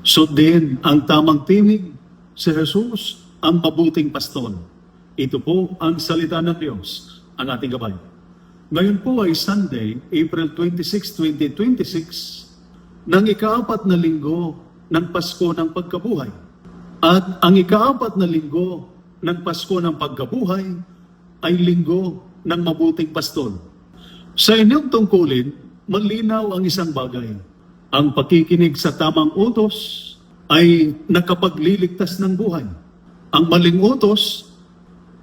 Sundin ang tamang tinig, si Jesus ang mabuting pastol. Ito po ang salita ng Diyos, ang ating gabay. Ngayon po ay Sunday, April 26, 2026, ng ika-4 na linggo ng Pasko ng Pagkabuhay. At ang ika-4 na linggo ng Pasko ng Pagkabuhay ay linggo ng mabuting pastol. Sa inyong tungkulin, malinaw ang isang bagay. Ang pakikinig sa tamang utos ay nakapagliligtas ng buhay. Ang maling utos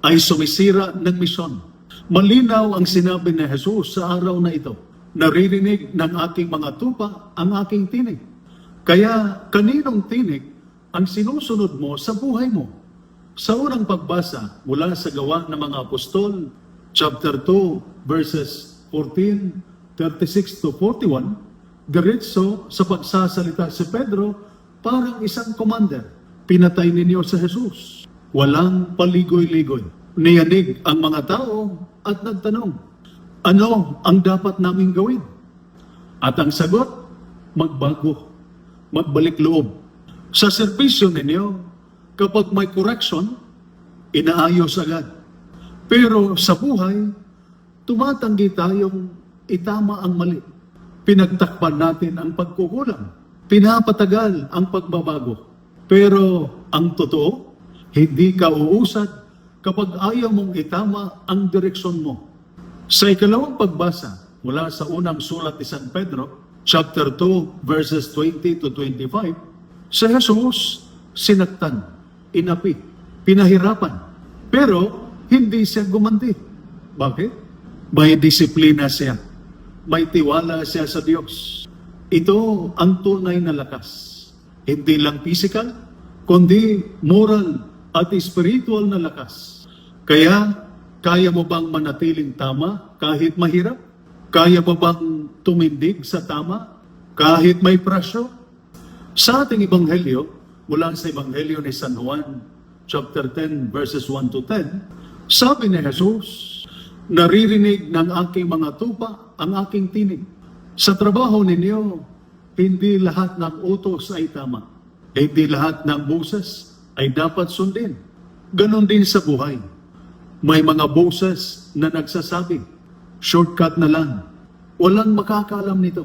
ay sumisira ng misyon. Malinaw ang sinabi ni Jesus sa araw na ito. Naririnig ng aking mga tupa ang aking tinig. Kaya kaninong tinig ang sinusunod mo sa buhay mo? Sa unang pagbasa mula sa Gawa ng mga Apostol, chapter 2, verses 14, 36 to 41, diretso sa pagsasalita si Pedro, parang isang commander. Pinatay ninyo sa Jesus. Walang paligoy-ligoy. Niyanig ang mga tao at nagtanong, ano ang dapat naming gawin? At ang sagot, magbago, magbalik loob. Sa serbisyo ninyo, kapag may correction, inaayos agad. Pero sa buhay, tumatanggi tayong itama ang mali. Pinagtakpan natin ang pagkukulang. Pinapatagal ang pagbabago. Pero ang totoo, hindi ka uusad kapag ayaw mong itama ang direksyon mo. Sa ikalawang pagbasa mula sa unang sulat ni San Pedro, chapter 2, verses 20 to 25, si Jesus sinaktan, inapi, pinahirapan, pero hindi siya gumanti. Bakit? May disiplina siya. May tiwala siya sa Diyos. Ito ang tunay na lakas. Hindi lang physical, kundi moral at spiritual na lakas. Kaya, kaya mo bang manatiling tama kahit mahirap? Kaya mo bang tumindig sa tama kahit may pressure? Sa ating ebanghelyo, mula sa ebanghelyo ni San Juan, chapter 10, verses 1 to 10, sabi ni Jesus, naririnig ng aking mga tupa ang aking tinig. Sa trabaho ninyo, hindi lahat ng utos ay tama. Hindi lahat ng boses ay dapat sundin. Ganon din sa buhay. May mga boses na nagsasabi, shortcut na lang. Walang makakaalam nito.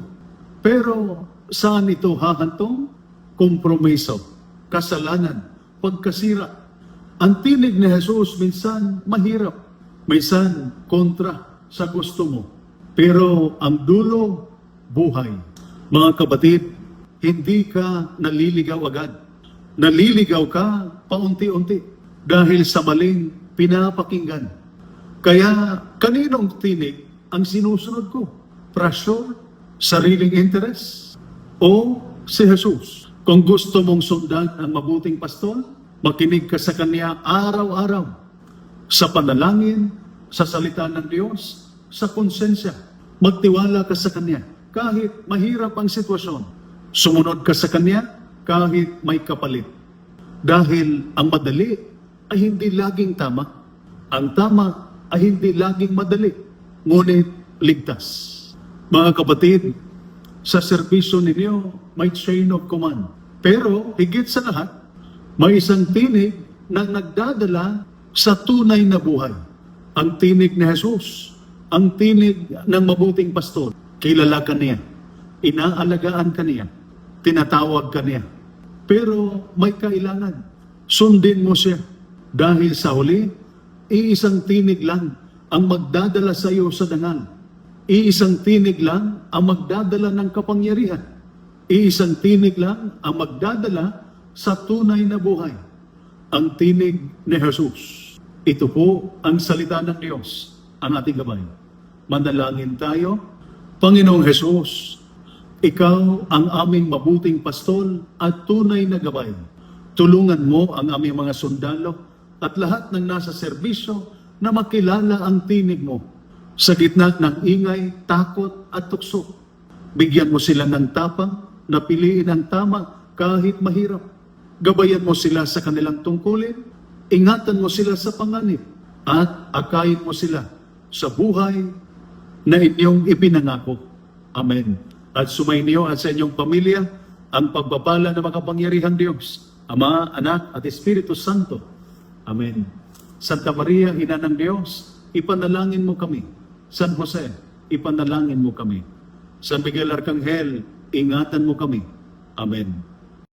Pero saan ito hahantong? Kompromiso, kasalanan, pagkasira. Ang tinig ni Jesus minsan mahirap, minsan kontra sa gusto mo. Pero ang dulo, buhay. Mga kapatid, hindi ka naliligaw agad. Naliligaw ka paunti-unti dahil sa maling pinapakinggan. Kaya kaninong tinig ang sinusunod ko? Pressure, sariling interest, o si Jesus? Kung gusto mong sundan ang mabuting pastol, makinig ka sa Kanya araw-araw. Sa panalangin, sa salita ng Diyos, sa konsensya. Magtiwala ka sa Kanya kahit mahirap ang sitwasyon. Sumunod ka sa Kanya kahit may kapalit. Dahil ang madali ay hindi laging tama. Ang tama ay hindi laging madali. Ngunit ligtas. Mga kapatid, sa serbisyo ninyo, may chain of command. Pero, higit sa lahat, may isang tinig na nagdadala sa tunay na buhay. Ang tinig ni Jesus, ang tinig ng mabuting pastol. Kilala ka niya, inaalagaan ka niya, tinatawag ka niya. Pero may kailangan, sundin mo siya. Dahil sa huli, iisang tinig lang ang magdadala sa iyo sa dangal. Iisang tinig lang ang magdadala ng kapangyarihan. Iisang tinig lang ang magdadala sa tunay na buhay. Ang tinig ni Jesus. Ito po ang salita ng Diyos, ang ating gabay. Manalangin tayo. Panginoong Jesus, Ikaw ang aming mabuting pastol at tunay na gabay. Tulungan mo ang aming mga sundalo at lahat ng nasa serbisyo na makilala ang tinig mo. Sa gitna ng ingay, takot at tukso, bigyan mo sila ng tapang na piliin ang tama kahit mahirap. Gabayan mo sila sa kanilang tungkulin, ingatan mo sila sa panganib, at akayin mo sila sa buhay na inyong ipinangako. Amen. At sumainyo at sa inyong pamilya, ang pagpapala ng makapangyarihang Diyos, Ama, Anak, at Espiritu Santo. Amen. Santa Maria, Ina ng Diyos, ipanalangin mo kami. San Jose, ipanalangin mo kami. San Miguel Arcangel, ingatan mo kami. Amen.